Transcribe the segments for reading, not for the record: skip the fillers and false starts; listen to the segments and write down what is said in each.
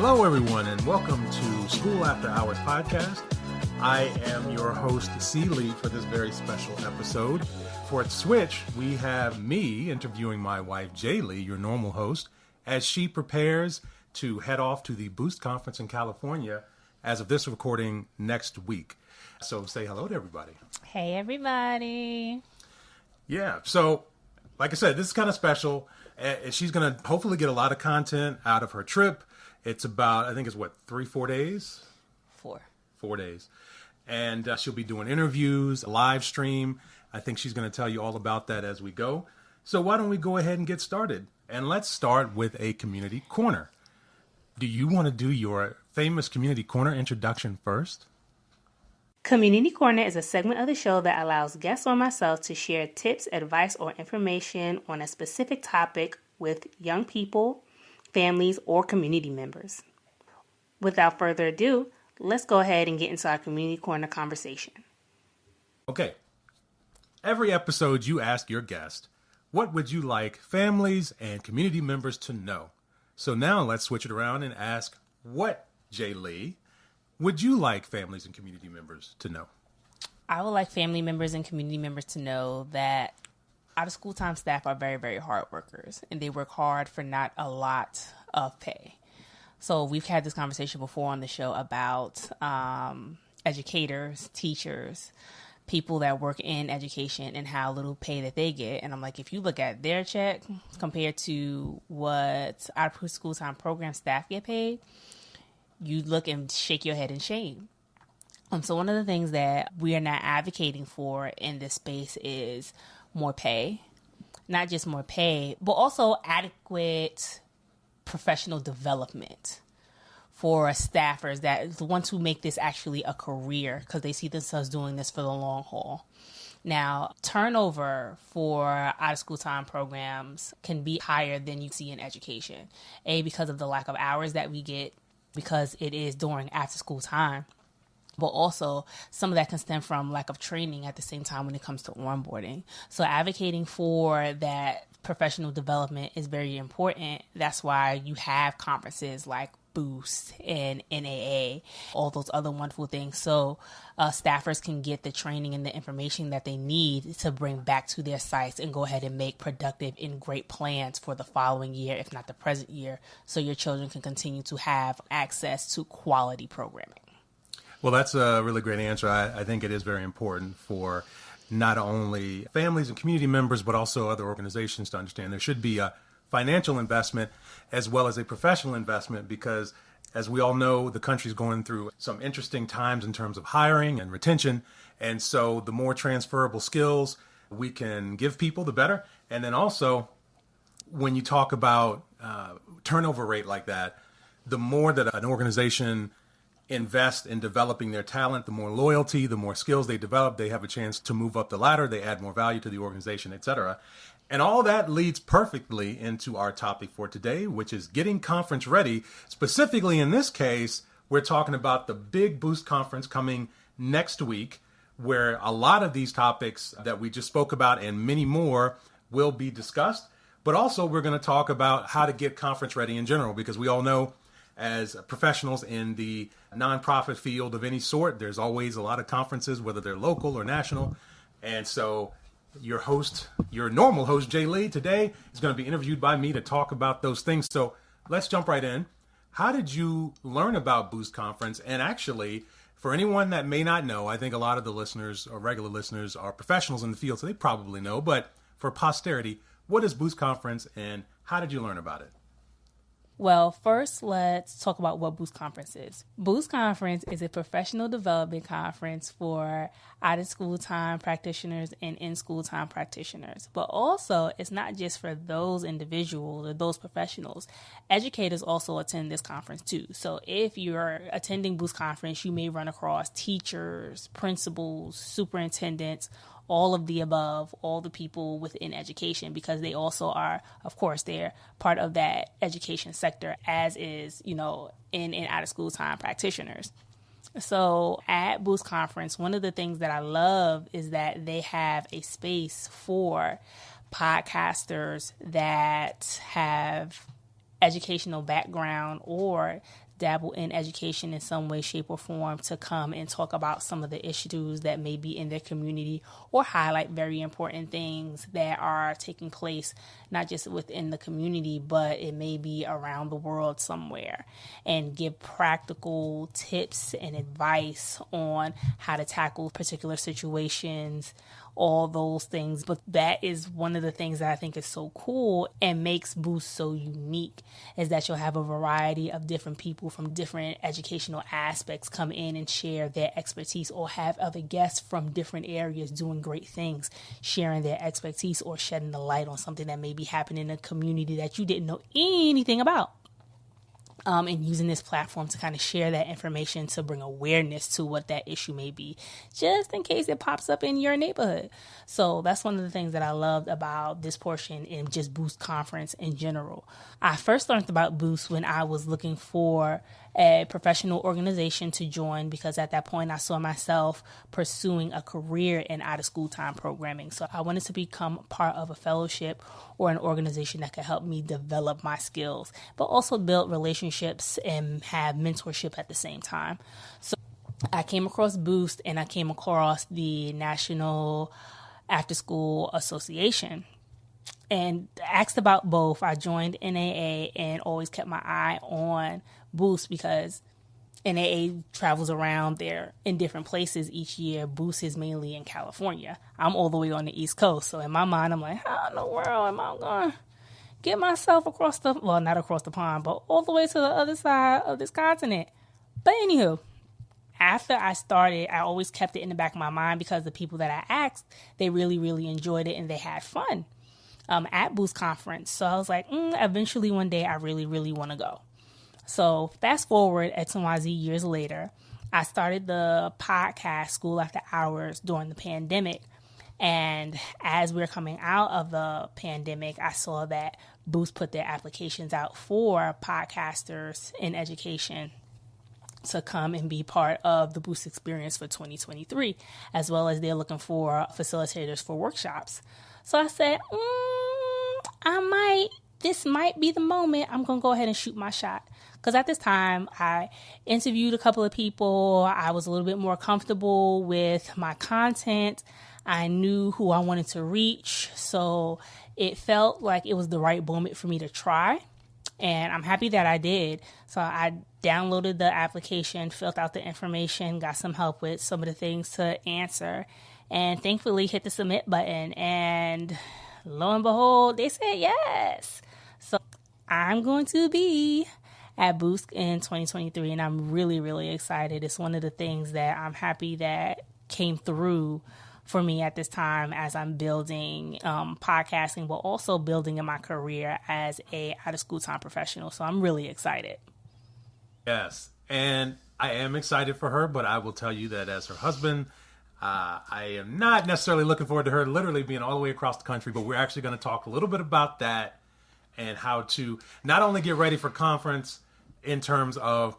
Hello, everyone, and welcome to School After Hours podcast. I am your host, C. Lee, for this very special episode. For Switch, we have me interviewing my wife, J. Lee, your normal host, as she prepares to head off to the Boost Conference in California as of this recording next week. So say hello to everybody. Hey, everybody. Yeah, so like I said, this is kind of special. She's going to hopefully get a lot of content out of her trip. It's about, I think it's 3-4 days? 4. 4 days. And she'll be doing interviews, a live stream. I think she's going to tell you all about that as we go. So why don't we go ahead and get started? And let's start with a community corner. Do you want to do your famous community corner introduction first? Community Corner is a segment of the show that allows guests or myself to share tips, advice, or information on a specific topic with young people, families, or community members. Without further ado, let's go ahead and get into our Community Corner conversation. Okay. Every episode you ask your guest, what would you like families and community members to know? So now let's switch it around and ask, what, J. Lee, would you like families and community members to know? I would like family members and community members to know that out-of-school time staff are very, very hard workers, and they work hard for not a lot of pay. So we've had this conversation before on the show about educators, teachers, people that work in education and how little pay that they get. And I'm like, if you look at their check compared to what out-of-school time program staff get paid, you look and shake your head in shame. So one of the things that we are not advocating for in this space is more pay. Not just more pay, but also adequate professional development for staffers, that the ones who make this actually a career because they see themselves doing this for the long haul. Now, turnover for out-of-school time programs can be higher than you see in education. Because of the lack of hours that we get, because it is during after-school time. But also, some of that can stem from lack of training at the same time when it comes to onboarding. So advocating for that professional development is very important. That's why you have conferences like Boost and NAA, all those other wonderful things. So staffers can get the training and the information that they need to bring back to their sites and go ahead and make productive and great plans for the following year, if not the present year, so your children can continue to have access to quality programming. Well, that's a really great answer. I think it is very important for not only families and community members, but also other organizations to understand there should be a financial investment as well as a professional investment, because as we all know, the country's going through some interesting times in terms of hiring and retention. And so the more transferable skills we can give people, the better. And then also, when you talk about turnover rate like that, the more that an organization invest in developing their talent, the more loyalty, the more skills they develop, they have a chance to move up the ladder, they add more value to the organization, etc. And all that leads perfectly into our topic for today, which is getting conference ready. Specifically in this case, we're talking about the big Boost conference coming next week, where a lot of these topics that we just spoke about and many more will be discussed. But also we're going to talk about how to get conference ready in general, because we all know as professionals in the nonprofit field of any sort, there's always a lot of conferences, whether they're local or national. And so your host, your normal host, J. Lee, today is going to be interviewed by me to talk about those things. So let's jump right in. How did you learn about Boost Conference? And actually, for anyone that may not know, I think a lot of the listeners or regular listeners are professionals in the field, so they probably know. But for posterity, what is Boost Conference and how did you learn about it? Well, first, let's talk about what Boost Conference is. Boost Conference is a professional development conference for out-of-school time practitioners and in-school time practitioners. But also, it's not just for those individuals or those professionals. Educators also attend this conference too. So if you're attending Boost Conference, you may run across teachers, principals, superintendents, all of the above, all the people within education, because they also are, of course, they're part of that education sector, as is, in and out of school time practitioners. So at Boost Conference, one of the things that I love is that they have a space for podcasters that have educational background or dabble in education in some way, shape, or form to come and talk about some of the issues that may be in their community or highlight very important things that are taking place, not just within the community, but it may be around the world somewhere, and give practical tips and advice on how to tackle particular situations, all those things. But that is one of the things that I think is so cool and makes Boost so unique, is that you'll have a variety of different people from different educational aspects come in and share their expertise, or have other guests from different areas doing great things, sharing their expertise or shedding the light on something that may be happening in a community that you didn't know anything about. And using this platform to kind of share that information to bring awareness to what that issue may be, just in case it pops up in your neighborhood. So that's one of the things that I loved about this portion in just Boost Conference in general. I first learned about Boost when I was looking for a professional organization to join, because at that point I saw myself pursuing a career in out of school time programming. So I wanted to become part of a fellowship or an organization that could help me develop my skills, but also build relationships and have mentorship at the same time. So I came across Boost, and I came across the National After School Association and asked about both. I joined NAA and always kept my eye on Boost because NAA travels around there in different places each year. Boost is mainly in California. I'm all the way on the East Coast. So in my mind, I'm like, how in the world am I going to get myself across the, well, not across the pond, but all the way to the other side of this continent? But anywho, after I started, I always kept it in the back of my mind because the people that I asked, they really, really enjoyed it and they had fun at Boost Conference. So I was like, eventually one day I really, really want to go. So fast forward X and Y Z years later, I started the podcast School After Hours during the pandemic. And as we're coming out of the pandemic, I saw that Boost put their applications out for podcasters in education to come and be part of the Boost experience for 2023, as well as they're looking for facilitators for workshops. So I said, this might be the moment. I'm going to go ahead and shoot my shot. Because at this time, I interviewed a couple of people. I was a little bit more comfortable with my content. I knew who I wanted to reach. So it felt like it was the right moment for me to try. And I'm happy that I did. So I downloaded the application, filled out the information, got some help with some of the things to answer, and thankfully hit the submit button. And lo and behold, they said yes. So I'm going to be at Boost in 2023, and I'm really, really excited. It's one of the things that I'm happy that came through for me at this time as I'm building podcasting, but also building in my career as a out-of-school time professional. So I'm really excited. Yes, and I am excited for her, but I will tell you that as her husband, I am not necessarily looking forward to her literally being all the way across the country, but we're actually going to talk a little bit about that and how to not only get ready for conference in terms of,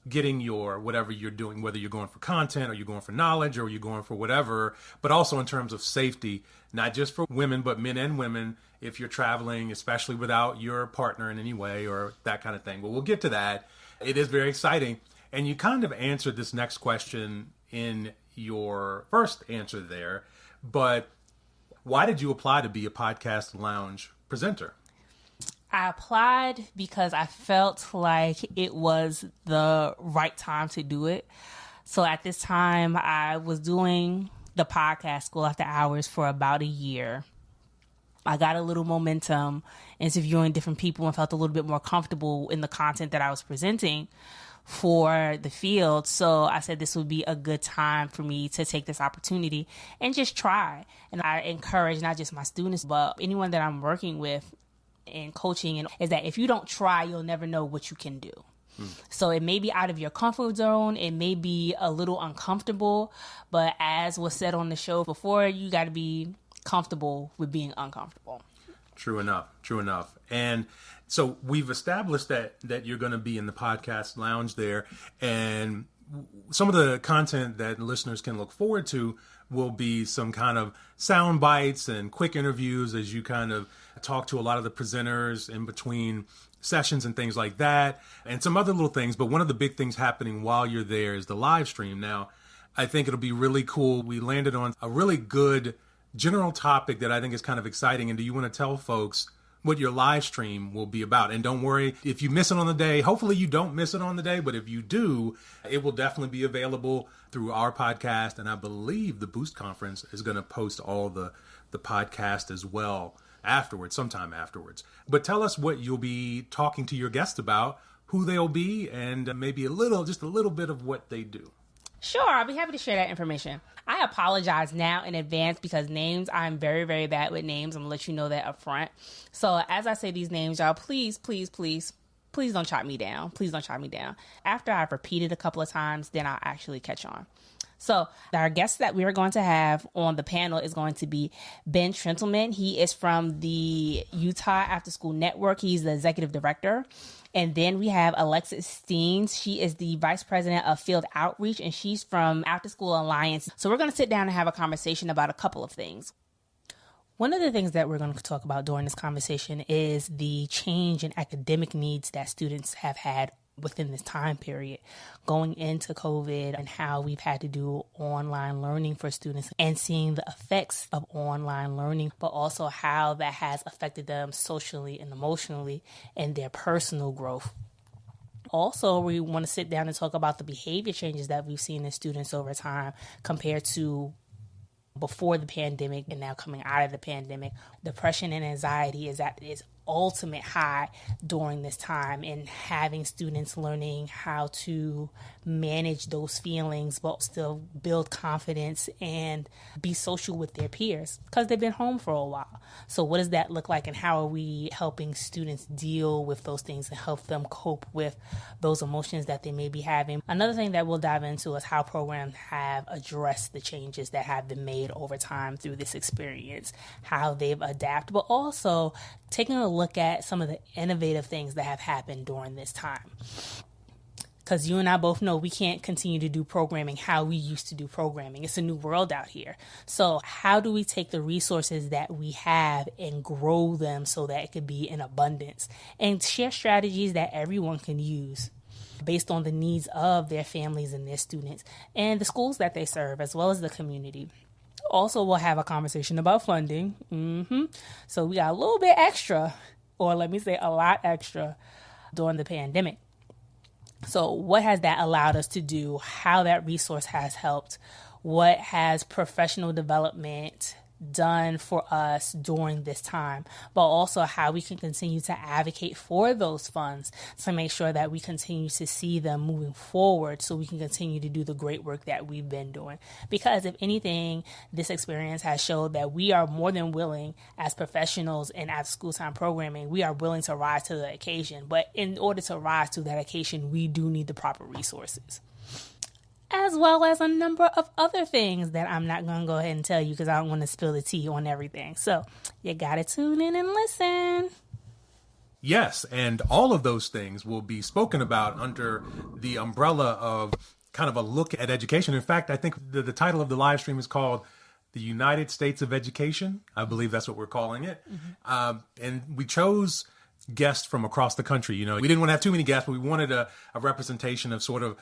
getting your whatever you're doing, whether you're going for content or you're going for knowledge or you're going for whatever, but also in terms of safety, not just for women, but men and women, if you're traveling, especially without your partner in any way or that kind of thing. But we'll get to that. It is very exciting. And you kind of answered this next question in your first answer there, but why did you apply to be a Podcast Lounge presenter? I applied because I felt like it was the right time to do it. So at this time, I was doing the podcast School After Hours for about a year. I got a little momentum interviewing different people and felt a little bit more comfortable in the content that I was presenting for the field. So I said this would be a good time for me to take this opportunity and just try. And I encourage not just my students, but anyone that I'm working with in coaching, and is that if you don't try, you'll never know what you can do. So it may be out of your comfort zone. It may be a little uncomfortable, but as was said on the show before, you got to be comfortable with being uncomfortable. True enough. And so we've established that you're going to be in the Podcast Lounge there, and some of the content that listeners can look forward to will be some kind of sound bites and quick interviews as you kind of talk to a lot of the presenters in between sessions and things like that, and some other little things. But one of the big things happening while you're there is the live stream. Now, I think it'll be really cool. We landed on a really good general topic that I think is kind of exciting. And do you want to tell folks what your live stream will be about? And don't worry, if you miss it on the day, hopefully you don't miss it on the day, but if you do, it will definitely be available through our podcast. And I believe the Boost Conference is going to post all the podcast as well afterwards, sometime afterwards. But tell us what you'll be talking to your guests about, who they'll be, and maybe just a little bit of what they do. Sure, I'll be happy to share that information. I apologize now in advance because names, I'm very, very bad with names. I'm going to let you know that up front. So as I say these names, y'all, please don't chop me down. Please don't chop me down. After I've repeated a couple of times, then I'll actually catch on. So our guest that we are going to have on the panel is going to be Ben Trentleman. He is from the Utah After School Network. He's the executive director. And then we have Alexis Steens. She is the vice president of field outreach, and she's from After School Alliance. So we're going to sit down and have a conversation about a couple of things. One of the things that we're going to talk about during this conversation is the change in academic needs that students have had within this time period going into COVID, and how we've had to do online learning for students and seeing the effects of online learning, but also how that has affected them socially and emotionally and their personal growth. Also, we want to sit down and talk about the behavior changes that we've seen in students over time compared to before the pandemic and now coming out of the pandemic. Depression and anxiety is at its ultimate high during this time, and having students learning how to manage those feelings but still build confidence and be social with their peers because they've been home for a while. So what does that look like, and how are we helping students deal with those things and help them cope with those emotions that they may be having? Another thing that we'll dive into is how programs have addressed the changes that have been made over time through this experience, how they've adapted, but also taking a look at some of the innovative things that have happened during this time. Because you and I both know we can't continue to do programming how we used to do programming. It's a new world out here. So how do we take the resources that we have and grow them so that it could be in abundance, and share strategies that everyone can use based on the needs of their families and their students and the schools that they serve, as well as the community. Also, we'll have a conversation about funding. So we got a little bit extra, or let me say a lot extra, during the pandemic. So what has that allowed us to do? How that resource has helped? What has professional development done for us during this time? But also how we can continue to advocate for those funds to make sure that we continue to see them moving forward, so we can continue to do the great work that we've been doing. Because if anything, this experience has showed that we are more than willing as professionals in after school time programming. We are willing to rise to the occasion. But in order to rise to that occasion, we do need the proper resources, as well as a number of other things that I'm not going to go ahead and tell you because I don't want to spill the tea on everything. So you got to tune in and listen. Yes, and all of those things will be spoken about under the umbrella of kind of a look at education. In fact, I think the title of the live stream is called The United States of Education. I believe that's what we're calling it. And we chose guests from across the country. You know, we didn't want to have too many guests, but we wanted a representation of sort of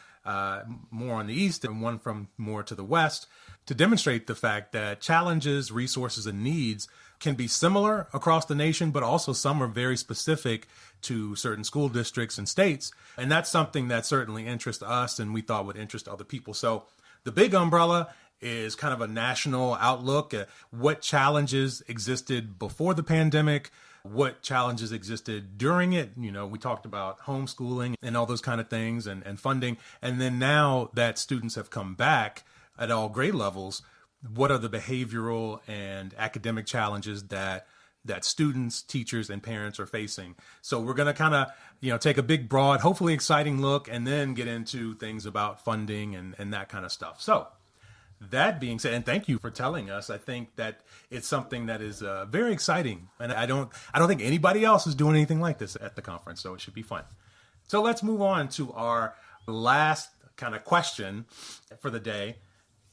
more on the East and one from more to the West, to demonstrate the fact that challenges, resources, and needs can be similar across the nation, but also some are very specific to certain school districts and states. And that's something that certainly interests us and we thought would interest other people. So the big umbrella is kind of a national outlook at what challenges existed before the pandemic, what challenges existed during it. You know, we talked about homeschooling and all those kind of things and funding. And then now that students have come back at all grade levels, what are the behavioral and academic challenges that students, teachers, and parents are facing? So we're going to kind of, take a big, broad, hopefully exciting look, and then get into things about funding and that kind of stuff. So that being said, and thank you for telling us, I think that it's something that is very exciting. And I don't think anybody else is doing anything like this at the conference, so it should be fun. So let's move on to our last kind of question for the day.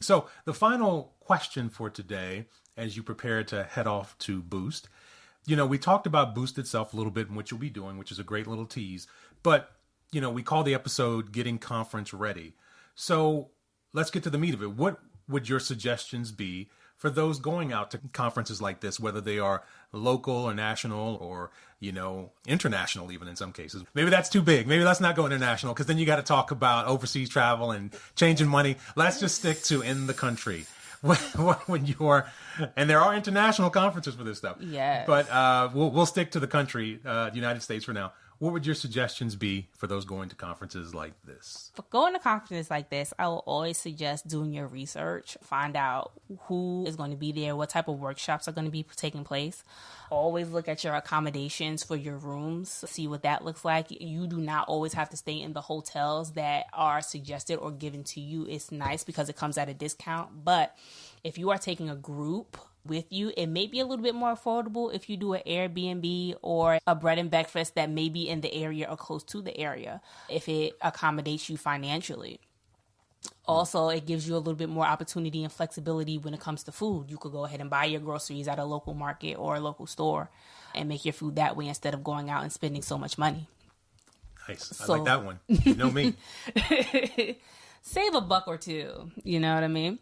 So the final question for today, as you prepare to head off to Boost, we talked about Boost itself a little bit and what you'll be doing, which is a great little tease. But, we call the episode Getting Conference Ready. So let's get to the meat of it. What would your suggestions be for those going out to conferences like this, whether they are local or national or, international even in some cases? Maybe that's too big. Maybe let's not go international because then you got to talk about overseas travel and changing money. Let's just stick to in the country. When you're, and there are international conferences for this stuff. Yeah. But we'll stick to the country, the United States for now. What would your suggestions be for those going to conferences like this? For going to conferences like this, I will always suggest doing your research. Find out who is going to be there, what type of workshops are going to be taking place. Always look at your accommodations for your rooms, see what that looks like. You do not always have to stay in the hotels that are suggested or given to you. It's nice because it comes at a discount. But if you are taking a group with you, it may be a little bit more affordable if you do an Airbnb or a bread and breakfast that may be in the area or close to the area, if it accommodates you financially. Also, it gives you a little bit more opportunity and flexibility when it comes to food. You could go ahead and buy your groceries at a local market or a local store and make your food that way instead of going out and spending so much money. Nice. I like that one. You know me. Save a buck or two. You know what I mean?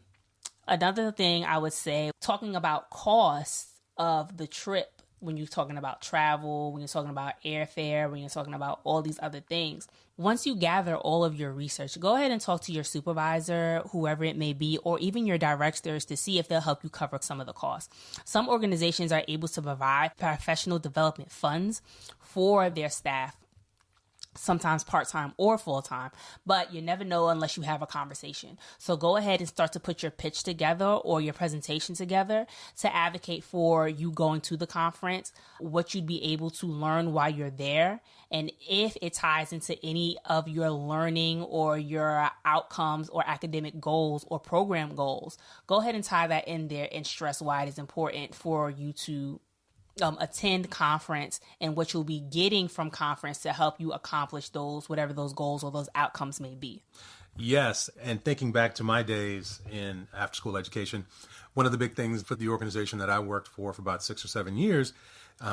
Another thing I would say, talking about costs of the trip, when you're talking about travel, when you're talking about airfare, when you're talking about all these other things, once you gather all of your research, go ahead and talk to your supervisor, whoever it may be, or even your directors to see if they'll help you cover some of the costs. Some organizations are able to provide professional development funds for their staff, sometimes part-time or full-time, but you never know unless you have a conversation. So go ahead and start to put your pitch together or your presentation together to advocate for you going to the conference, what you'd be able to learn while you're there, and if it ties into any of your learning or your outcomes or academic goals or program goals, go ahead and tie that in there and stress why it is important for you to attend conference and what you'll be getting from conference to help you accomplish those, whatever those goals or those outcomes may be. Yes. And thinking back to my days in after school education, one of the big things for the organization that I worked for about 6 or 7 years,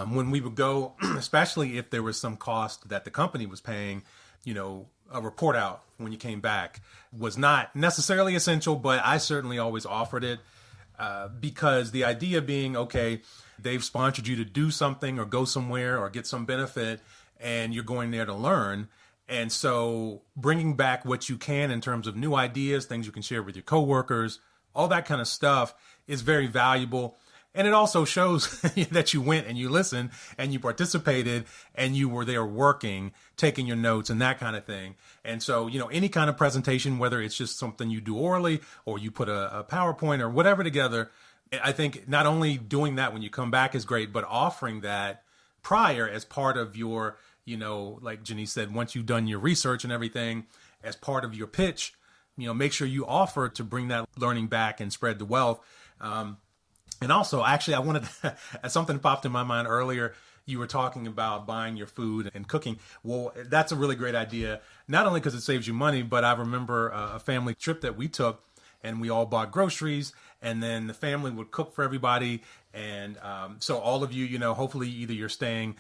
when we would go, especially if there was some cost that the company was paying, a report out when you came back was not necessarily essential, but I certainly always offered it because the idea being, okay, they've sponsored you to do something or go somewhere or get some benefit, and you're going there to learn. And so bringing back what you can in terms of new ideas, things you can share with your coworkers, all that kind of stuff is very valuable. And it also shows that you went and you listened and you participated and you were there working, taking your notes and that kind of thing. And so, any kind of presentation, whether it's just something you do orally or you put a PowerPoint or whatever together, I think not only doing that when you come back is great, but offering that prior as part of your, like Janice said, once you've done your research and everything, as part of your pitch, make sure you offer to bring that learning back and spread the wealth. And also, actually, I wanted to, something popped in my mind earlier. You were talking about buying your food and cooking. Well, that's a really great idea, not only because it saves you money, but I remember a family trip that we took and we all bought groceries and then the family would cook for everybody. And so all of you, hopefully either you're staying,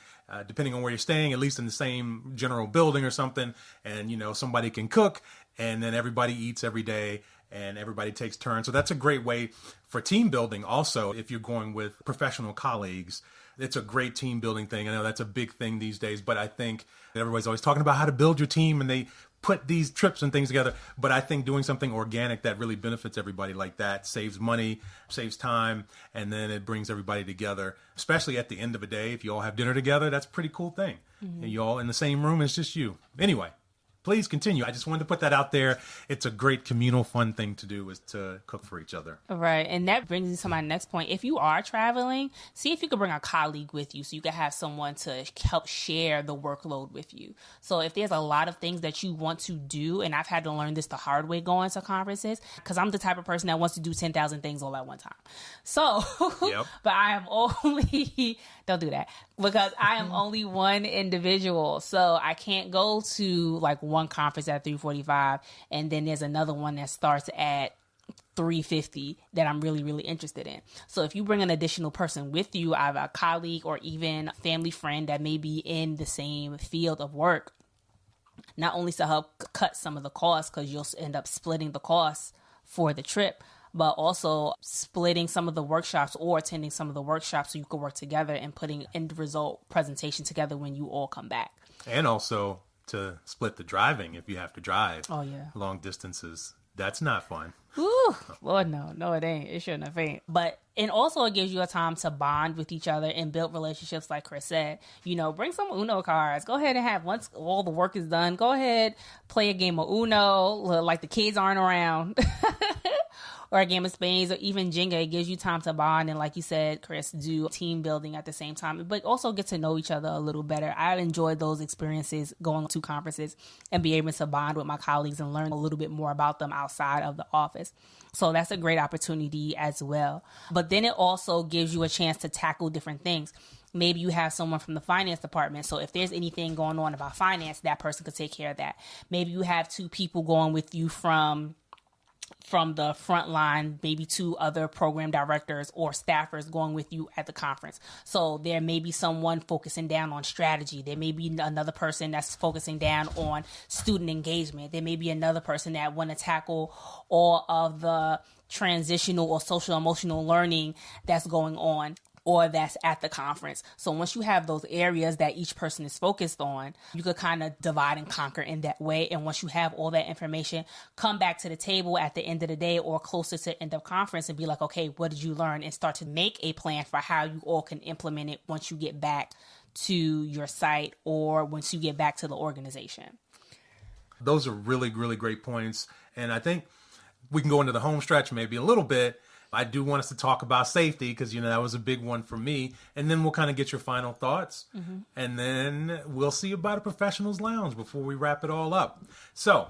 depending on where you're staying, at least in the same general building or something. And, somebody can cook and then everybody eats every day and everybody takes turns. So that's a great way for team building. Also, if you're going with professional colleagues, it's a great team building thing. I know that's a big thing these days, but I think that everybody's always talking about how to build your team and they put these trips and things together. But I think doing something organic that really benefits everybody like that saves money, saves time, and then it brings everybody together, especially at the end of a day. If you all have dinner together, that's a pretty cool thing. Mm-hmm. And you all in the same room, it's just you. Anyway, please continue. I just wanted to put that out there. It's a great communal fun thing to do, is to cook for each other. Right. And that brings me to my next point. If you are traveling, see if you can bring a colleague with you so you can have someone to help share the workload with you. So if there's a lot of things that you want to do, and I've had to learn this the hard way going to conferences, because I'm the type of person that wants to do 10,000 things all at one time. So, yep. But I have only Don't do that, because I am only one individual, so I can't go to like one conference at 3:45 and then there's another one that starts at 3:50 that I'm really, really interested in. So if you bring an additional person with you, either a colleague or even family friend that may be in the same field of work, not only to help cut some of the costs, because you'll end up splitting the costs for the trip, but also splitting some of the workshops or attending some of the workshops so you can work together and putting end result presentation together when you all come back. And also to split the driving if you have to drive long distances. That's not fun. Ooh, Lord, no, it ain't. It shouldn't have been. But, and also it gives you a time to bond with each other and build relationships, like Chris said. You know, bring some Uno cards. Go ahead and have, once all the work is done, go ahead, play a game of Uno, like the kids aren't around. Or a game of spades, or even Jenga. It gives you time to bond and, like you said, Chris, do team building at the same time, but also get to know each other a little better. I enjoyed those experiences, going to conferences and be able to bond with my colleagues and learn a little bit more about them outside of the office. So that's a great opportunity as well. But then it also gives you a chance to tackle different things. Maybe you have someone from the finance department. So if there's anything going on about finance, that person could take care of that. Maybe you have two people going with you from the front line, maybe two other program directors or staffers going with you at the conference. So there may be someone focusing down on strategy. There may be another person that's focusing down on student engagement. There may be another person that want to tackle all of the transitional or social emotional learning that's going on or that's at the conference. So once you have those areas that each person is focused on, you could kind of divide and conquer in that way. And once you have all that information, come back to the table at the end of the day or closer to end of conference and be like, okay, what did you learn? And start to make a plan for how you all can implement it once you get back to your site or once you get back to the organization. Those are really, really great points. And I think we can go into the home stretch maybe a little bit. I do want us to talk about safety because, you know, that was a big one for me. And then we'll kind of get your final thoughts. Mm-hmm. And then we'll see about a professional's lounge before we wrap it all up. So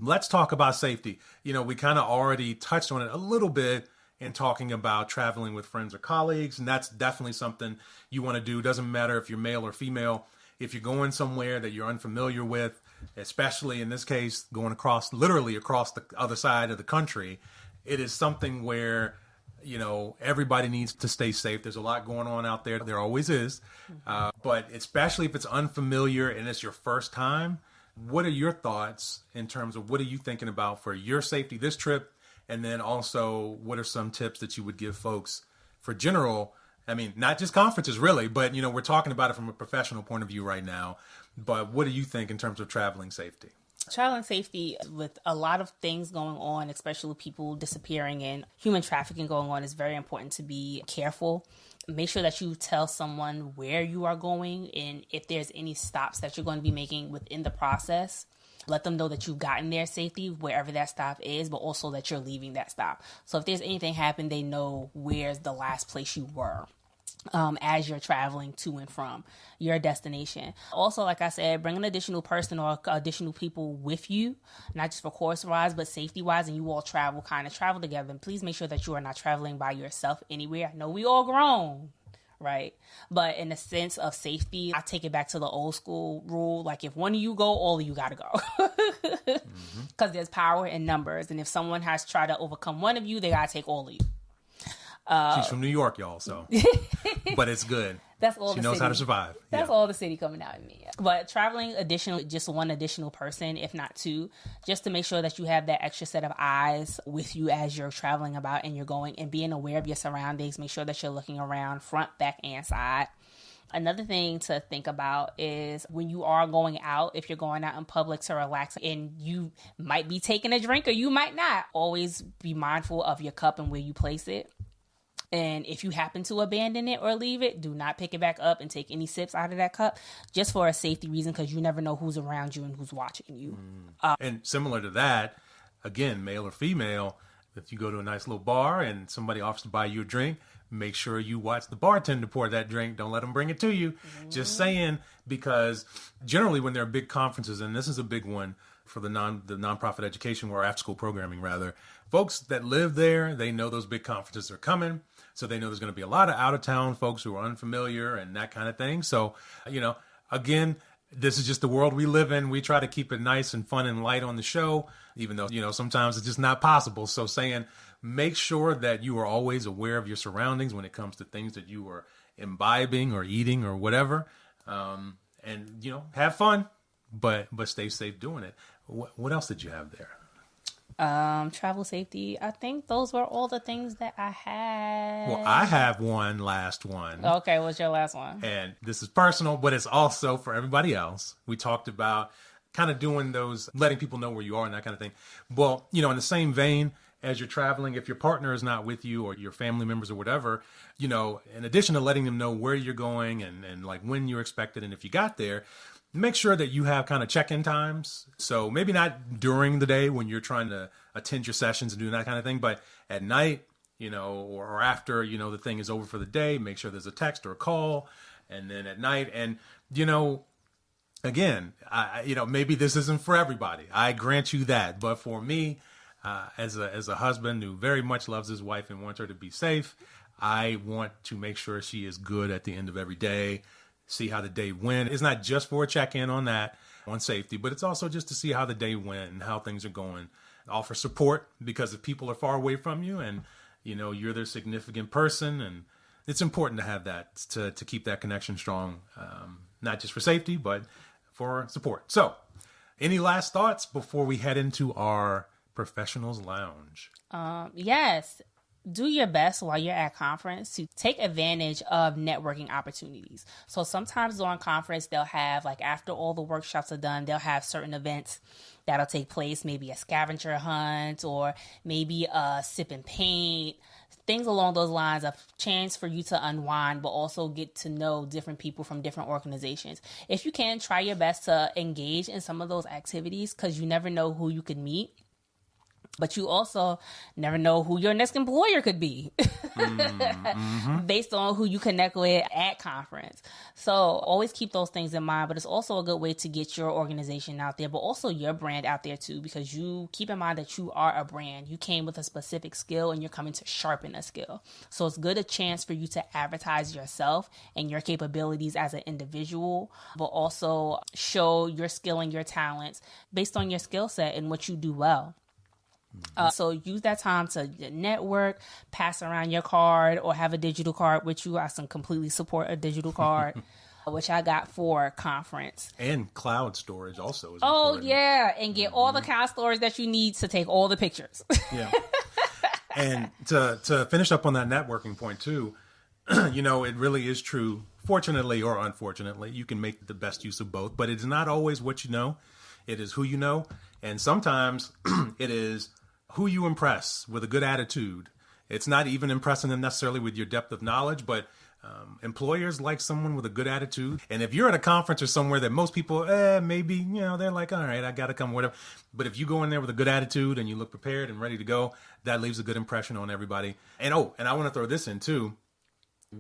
let's talk about safety. You know, we kind of already touched on it a little bit in talking about traveling with friends or colleagues. And that's definitely something you want to do. Doesn't matter if you're male or female. If you're going somewhere that you're unfamiliar with, especially in this case, going literally across the other side of the country, it is something where, you know, everybody needs to stay safe. There's a lot going on out there. There always is. But especially if it's unfamiliar and it's your first time, what are your thoughts in terms of what are you thinking about for your safety this trip? And then also, what are some tips that you would give folks for general, I mean, not just conferences really, but, you know, we're talking about it from a professional point of view right now. But what do you think in terms of traveling safety? Traveling safety, with a lot of things going on, especially people disappearing and human trafficking going on, is very important to be careful. Make sure that you tell someone where you are going and if there's any stops that you're going to be making within the process. Let them know that you've gotten there safely wherever that stop is, but also that you're leaving that stop. So if there's anything happen, they know where's the last place you were. As you're traveling to and from your destination. Also, like I said, bring an additional person or additional people with you, not just for course-wise, but safety-wise, and you all travel together. And please make sure that you are not traveling by yourself anywhere. I know we all grown, right? But in the sense of safety, I take it back to the old school rule. Like, if one of you go, all of you got to go. Because there's power in numbers. And if someone has tried to overcome one of you, they got to take all of you. She's from New York, y'all, so. But it's good. That's all. She knows how to survive. That's all the city coming out in me. But traveling just one additional person, if not two, just to make sure that you have that extra set of eyes with you as you're traveling about and you're going, and being aware of your surroundings. Make sure that you're looking around front, back, and side. Another thing to think about is when you are going out, if you're going out in public to relax and you might be taking a drink or you might not, always be mindful of your cup and where you place it. And if you happen to abandon it or leave it, do not pick it back up and take any sips out of that cup, just for a safety reason, because you never know who's around you and who's watching you. And similar to that, again, male or female, if you go to a nice little bar and somebody offers to buy you a drink, make sure you watch the bartender pour that drink. Don't let them bring it to you. Just saying, because generally when there are big conferences, and this is a big one for the nonprofit education or after school programming rather. Folks that live there, they know those big conferences are coming. So they know there's going to be a lot of out of town folks who are unfamiliar and that kind of thing. So, again, this is just the world we live in. We try to keep it nice and fun and light on the show, even though, sometimes it's just not possible. So saying, make sure that you are always aware of your surroundings when it comes to things that you are imbibing or eating or whatever. And, have fun, but stay safe doing it. What else did you have there? Travel safety. I think those were all the things that I had. Well, I have one last one. Okay, what's your last one? And this is personal, but it's also for everybody else. We talked about kind of doing those, letting people know where you are and that kind of thing. Well, in the same vein, as you're traveling, if your partner is not with you or your family members or whatever, in addition to letting them know where you're going and like when you're expected and if you got there, make sure that you have kind of check-in times. So maybe not during the day when you're trying to attend your sessions and do that kind of thing, but at night, or after, the thing is over for the day, make sure there's a text or a call. And then at night, and, again, maybe this isn't for everybody. I grant you that. But for me, as a husband who very much loves his wife and wants her to be safe, I want to make sure she is good at the end of every day. See how the day went. It's not just for a check-in on safety, but it's also just to see how the day went and how things are going. Offer support, because if people are far away from you and, you're their significant person, and it's important to have that, to keep that connection strong, not just for safety, but for support. So, any last thoughts before we head into our Professionals Lounge? Yes. Do your best while you're at conference to take advantage of networking opportunities. So sometimes during conference, they'll have, like, after all the workshops are done, they'll have certain events that'll take place, maybe a scavenger hunt or maybe a sip and paint, things along those lines, a chance for you to unwind, but also get to know different people from different organizations. If you can, try your best to engage in some of those activities, because you never know who you could meet. But you also never know who your next employer could be based on who you connect with at conference. So always keep those things in mind. But it's also a good way to get your organization out there, but also your brand out there too, because you keep in mind that you are a brand. You came with a specific skill and you're coming to sharpen a skill. So it's good a chance for you to advertise yourself and your capabilities as an individual, but also show your skill and your talents based on your skill set and what you do well. So use that time to network, pass around your card, or have a digital card with you. I completely support a digital card, which I got for conference. And cloud storage also is important. Yeah, and get all the cloud storage that you need to take all the pictures. Yeah. And to finish up on that networking point too, it really is true. Fortunately or unfortunately, you can make the best use of both, but it's not always what you know. It is who you know. And sometimes it is who you impress with a good attitude. It's not even impressing them necessarily with your depth of knowledge, but employers like someone with a good attitude. And if you're at a conference or somewhere that most people, maybe, they're like, all right, I got to come, whatever. But if you go in there with a good attitude and you look prepared and ready to go, that leaves a good impression on everybody. And I want to throw this in too.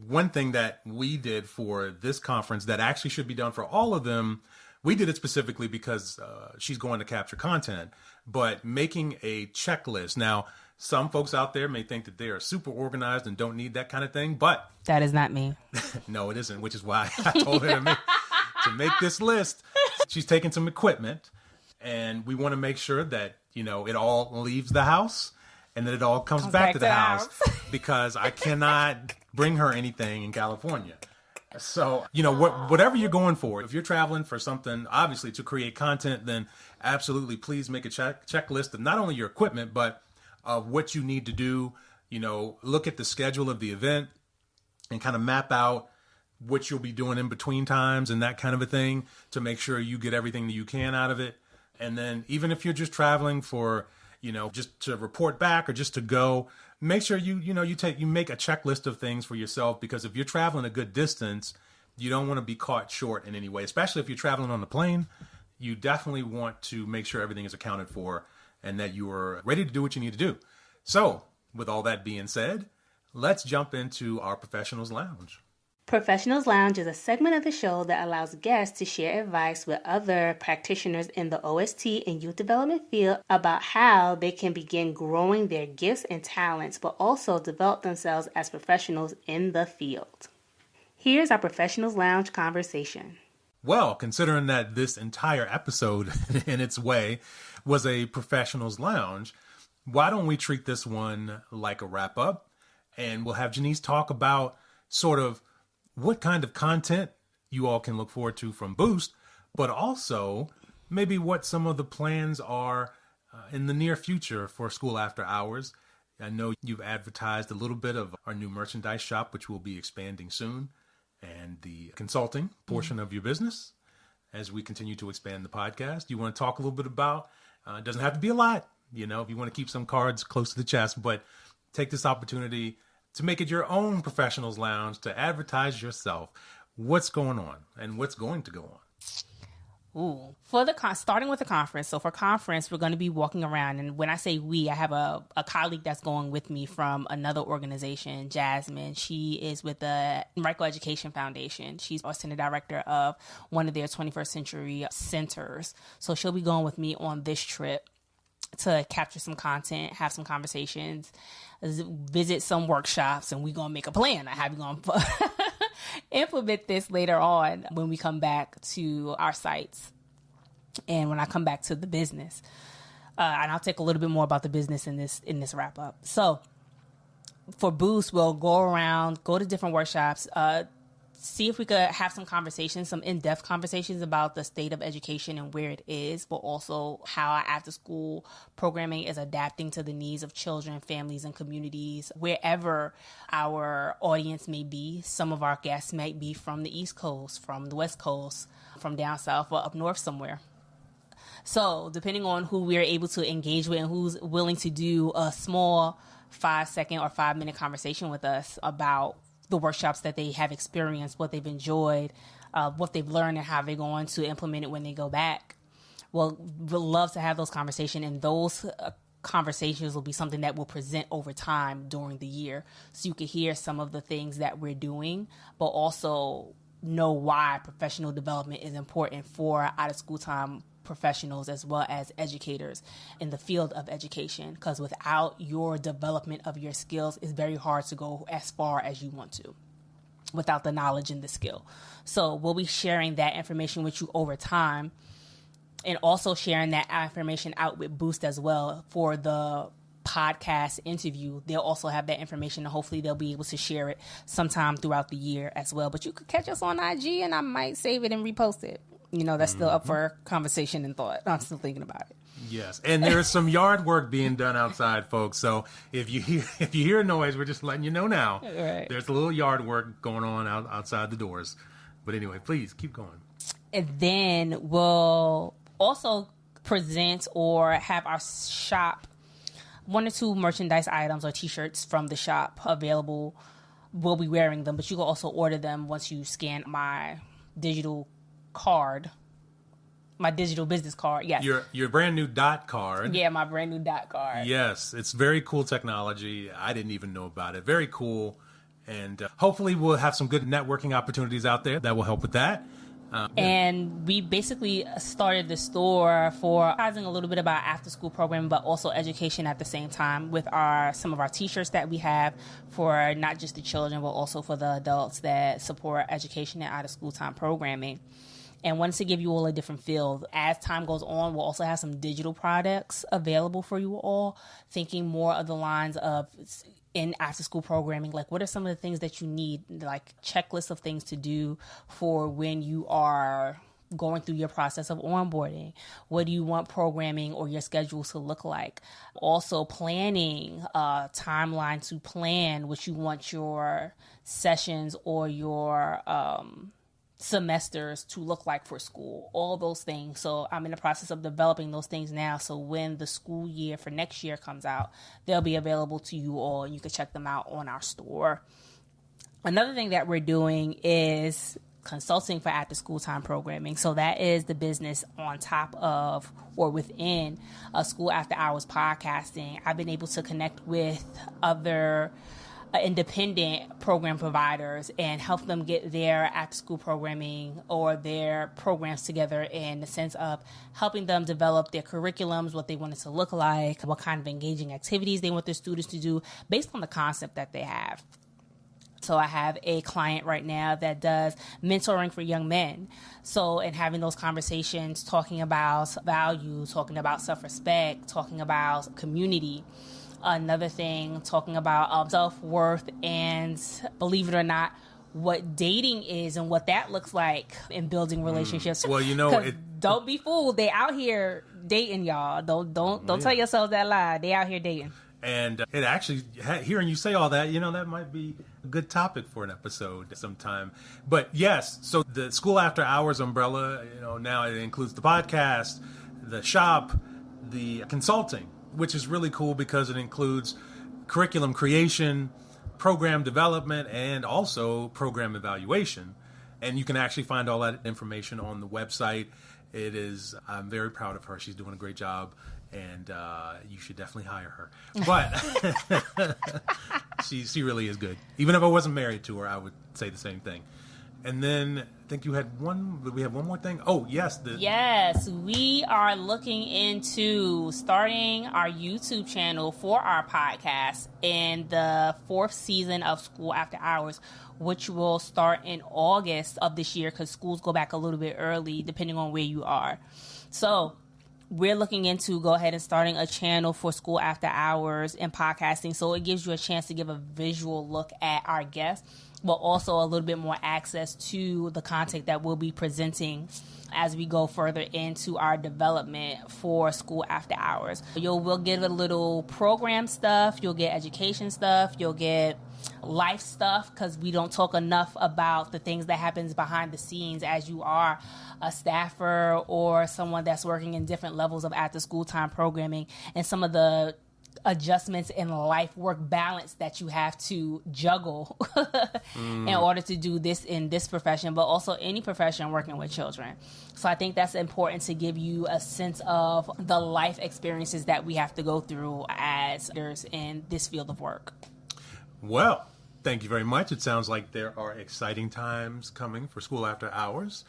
One thing that we did for this conference that actually should be done for all of them, we did it specifically because she's going to capture content, but making a checklist. Now, some folks out there may think that they are super organized and don't need that kind of thing, but that is not me. No, it isn't, which is why I told her to make this list. She's taking some equipment, and we want to make sure that, it all leaves the house and that it all comes back to the house because I cannot bring her anything in California. So, whatever you're going for, if you're traveling for something, obviously to create content, then absolutely please make a checklist of not only your equipment, but of what you need to do. Look at the schedule of the event and kind of map out what you'll be doing in between times and that kind of a thing to make sure you get everything that you can out of it. And then even if you're just traveling for, just to report back or just to go, make sure you make a checklist of things for yourself, because if you're traveling a good distance, you don't want to be caught short in any way, especially if you're traveling on the plane. You definitely want to make sure everything is accounted for and that you are ready to do what you need to do. So with all that being said, let's jump into our Professionals Lounge. Professionals Lounge is a segment of the show that allows guests to share advice with other practitioners in the OST and youth development field about how they can begin growing their gifts and talents, but also develop themselves as professionals in the field. Here's our Professionals Lounge conversation. Well, considering that this entire episode in its way was a Professionals Lounge, why don't we treat this one like a wrap up? And we'll have Janice talk about sort of what kind of content you all can look forward to from Boost, but also maybe what some of the plans are in the near future for School After Hours. I know you've advertised a little bit of our new merchandise shop, which will be expanding soon, and the consulting portion of your business as we continue to expand the podcast. You want to talk a little bit about, it doesn't have to be a lot, if you want to keep some cards close to the chest, but take this opportunity to make it your own Professionals Lounge, to advertise yourself. What's going on and what's going to go on? Ooh. Starting with the conference. So for conference, we're going to be walking around. And when I say we, I have a colleague that's going with me from another organization, Jasmine. She is with the Enrico Education Foundation. She's a center director of one of their 21st century centers. So she'll be going with me on this trip to capture some content, have some conversations, visit some workshops, and we're going to make a plan on how we're going to implement this later on when we come back to our sites and when I come back to the business. And I'll take a little bit more about the business in this wrap up. So for Boost, we'll go around, go to different workshops, see if we could have some conversations, some in-depth conversations about the state of education and where it is, but also how our after-school programming is adapting to the needs of children, families, and communities, wherever our audience may be. Some of our guests might be from the East Coast, from the West Coast, from down south, or up north somewhere. So depending on who we're able to engage with and who's willing to do a small 5-second or 5-minute conversation with us about the workshops that they have experienced, what they've enjoyed, what they've learned, and how they're going to implement it when they go back. Well, we'll love to have those conversations, and those conversations will be something that we'll present over time during the year. So you can hear some of the things that we're doing, but also know why professional development is important for out-of-school time professionals as well as educators in the field of education, because without your development of your skills, it's very hard to go as far as you want to without the knowledge and the skill. So we'll be sharing that information with you over time, and also sharing that information out with Boost as well for the podcast interview. They'll also have that information, and hopefully they'll be able to share it sometime throughout the year as well. But you could catch us on IG, and I might save it and repost it. That's still up for conversation and thought. I'm still thinking about it. Yes, and there's some yard work being done outside, folks. So if you hear a noise, we're just letting you know now. Right. There's a little yard work going on outside the doors. But anyway, please keep going. And then we'll also present or have our shop, 1 or 2 merchandise items or T-shirts from the shop available. We'll be wearing them, but you can also order them once you scan my digital card, my digital business card. Yes, your brand new dot card. Yeah, my brand new dot card. Yes, it's very cool technology. I didn't even know about it. Very cool, and hopefully we'll have some good networking opportunities out there that will help with that. And we basically started the store for advertising a little bit about after school programming, but also education at the same time with some of our T-shirts that we have for not just the children, but also for the adults that support education and out of school time programming. And wanted to give you all a different feel. As time goes on, we'll also have some digital products available for you all, thinking more of the lines of in after school programming, like what are some of the things that you need, like checklists of things to do for when you are going through your process of onboarding. What do you want programming or your schedules to look like? Also planning a timeline to plan what you want your sessions or your semesters to look like for school, all those things. So I'm in the process of developing those things now. So when the school year for next year comes out, they'll be available to you all, and you can check them out on our store. Another thing that we're doing is consulting for after school time programming. So that is the business on top of or within a School After Hours podcasting. I've been able to connect with other independent program providers and help them get their after-school programming or their programs together in the sense of helping them develop their curriculums, what they want it to look like, what kind of engaging activities they want their students to do based on the concept that they have. So I have a client right now that does mentoring for young men. So in having those conversations, talking about value, talking about self-respect, talking about community. Another thing, talking about self-worth and, believe it or not, what dating is and what that looks like in building relationships. Well, don't be fooled. They out here dating, y'all. Don't tell yourself that lie. They out here dating. And it actually, hearing you say all that, that might be a good topic for an episode sometime. But yes, so the School After Hours umbrella, now it includes the podcast, the shop, the consulting, which is really cool because it includes curriculum creation, program development, and also program evaluation. And you can actually find all that information on the website. I'm very proud of her. She's doing a great job. And you should definitely hire her. But she really is good. Even if I wasn't married to her, I would say the same thing. And then I think we have one more thing. Oh, yes. Yes, we are looking into starting our YouTube channel for our podcast in the 4th season of School After Hours, which will start in August of this year because schools go back a little bit early depending on where you are. So we're looking into go ahead and starting a channel for School After Hours and podcasting. So it gives you a chance to give a visual look at our guests, but also a little bit more access to the content that we'll be presenting as we go further into our development for School After Hours. We'll get a little program stuff. You'll get education stuff. You'll get life stuff because we don't talk enough about the things that happens behind the scenes as you are a staffer or someone that's working in different levels of after school time programming and some of the adjustments in life work balance that you have to juggle in order to do this in this profession, but also any profession working with children. So I think that's important to give you a sense of the life experiences that we have to go through as leaders in this field of work. Well, thank you very much. It sounds like there are exciting times coming for School After Hours.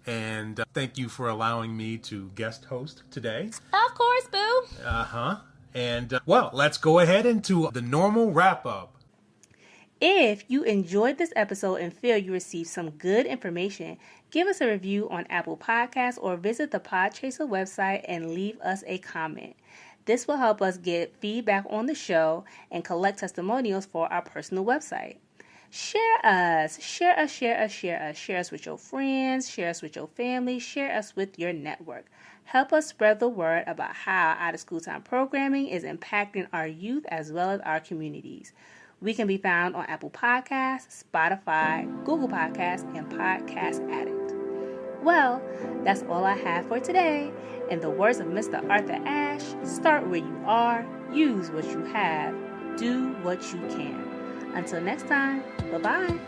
And thank you for allowing me to guest host today. Of course, boo. And, let's go ahead into the normal wrap-up. If you enjoyed this episode and feel you received some good information, give us a review on Apple Podcasts or visit the Podchaser website and leave us a comment. This will help us get feedback on the show and collect testimonials for our personal website. Share us with your friends, share us with your family, share us with your network. Help us spread the word about how out-of-school time programming is impacting our youth as well as our communities. We can be found on Apple Podcasts, Spotify, Google Podcasts, and Podcast Addict. Well, that's all I have for today. In the words of Mr. Arthur Ashe, start where you are, use what you have, do what you can. Until next time, bye-bye.